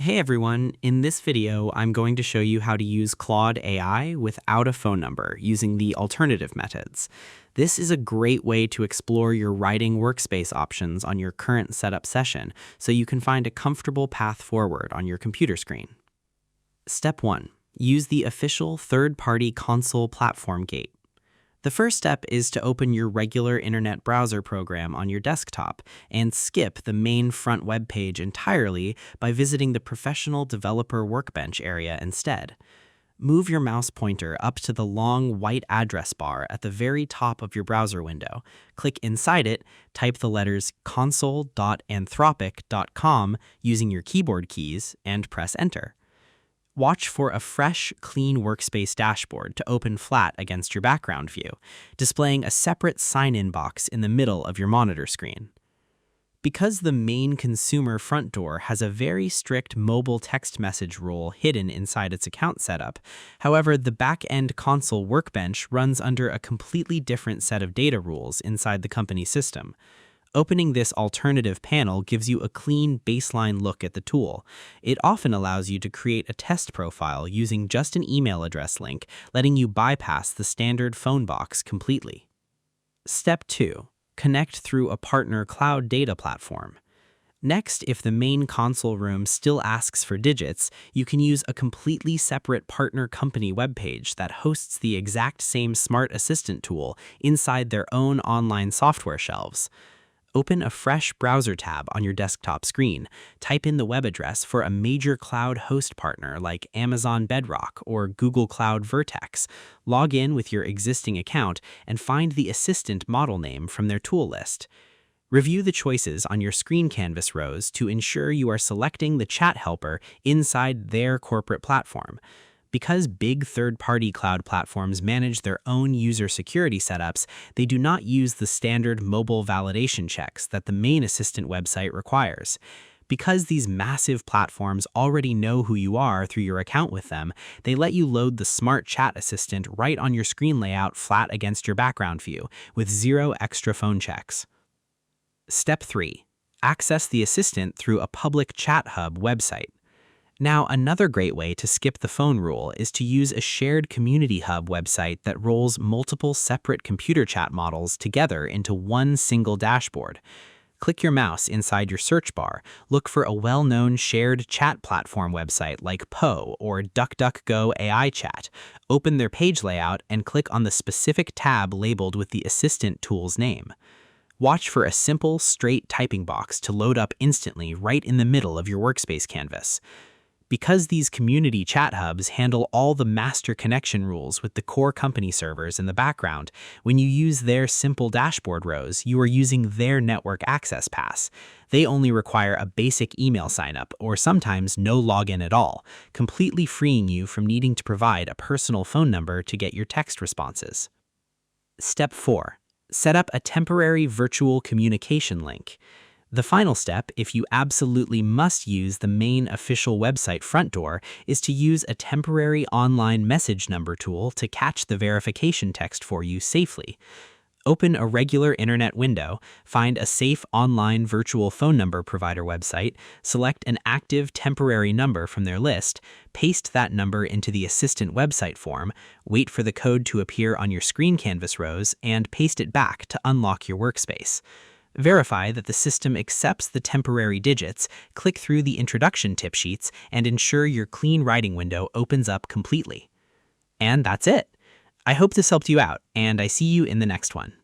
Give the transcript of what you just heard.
Hey everyone, in this video I'm going to show you how to use Claude AI without a phone number using the alternative methods. This is a great way to explore your writing workspace options on your current setup session so you can find a comfortable path forward on your computer screen. Step 1. Use the official third-party console platform gate. The first step is to open your regular internet browser program on your desktop and skip the main front web page entirely by visiting the Professional Developer Workbench area instead. Move your mouse pointer up to the long white address bar at the very top of your browser window. Click inside it, type the letters console.anthropic.com using your keyboard keys, and press enter. Watch for a fresh, clean workspace dashboard to open flat against your background view, displaying a separate sign-in box in the middle of your monitor screen. Because the main consumer front door has a very strict mobile text message rule hidden inside its account setup, however, the back-end console workbench runs under a completely different set of data rules inside the company system. Opening this alternative panel gives you a clean baseline look at the tool. It often allows you to create a test profile using just an email address link, letting you bypass the standard phone box completely. Step 2. Connect through a partner cloud data platform. Next, if the main console room still asks for digits, you can use a completely separate partner company webpage that hosts the exact same smart assistant tool inside their own online software shelves. Open a fresh browser tab on your desktop screen. Type in the web address for a major cloud host partner like Amazon Bedrock or Google Cloud Vertex. Log in with your existing account and find the assistant model name from their tool list. Review the choices on your screen canvas rows to ensure you are selecting the chat helper inside their corporate platform. Because big third-party cloud platforms manage their own user security setups, they do not use the standard mobile validation checks that the main assistant website requires. Because these massive platforms already know who you are through your account with them, they let you load the smart chat assistant right on your screen layout flat against your background view, with zero extra phone checks. Step 3. Access the assistant through a public chat hub website. Now, another great way to skip the phone rule is to use a shared community hub website that rolls multiple separate computer chat models together into one single dashboard. Click your mouse inside your search bar, look for a well-known shared chat platform website like Poe or DuckDuckGo AI Chat, open their page layout, and click on the specific tab labeled with the assistant tool's name. Watch for a simple, straight typing box to load up instantly right in the middle of your workspace canvas. Because these community chat hubs handle all the master connection rules with the core company servers in the background, when you use their simple dashboard rows, you are using their network access pass. They only require a basic email signup or sometimes no login at all, completely freeing you from needing to provide a personal phone number to get your text responses. Step 4. Set up a temporary virtual communication link. The final step, if you absolutely must use the main official website front door, is to use a temporary online message number tool to catch the verification text for you safely. Open a regular internet window, find a safe online virtual phone number provider website, select an active temporary number from their list, paste that number into the assistant website form, wait for the code to appear on your screen canvas rows, and paste it back to unlock your workspace. Verify that the system accepts the temporary digits, click through the introduction tip sheets, and ensure your clean writing window opens up completely. And that's it. I hope this helped you out, and I see you in the next one.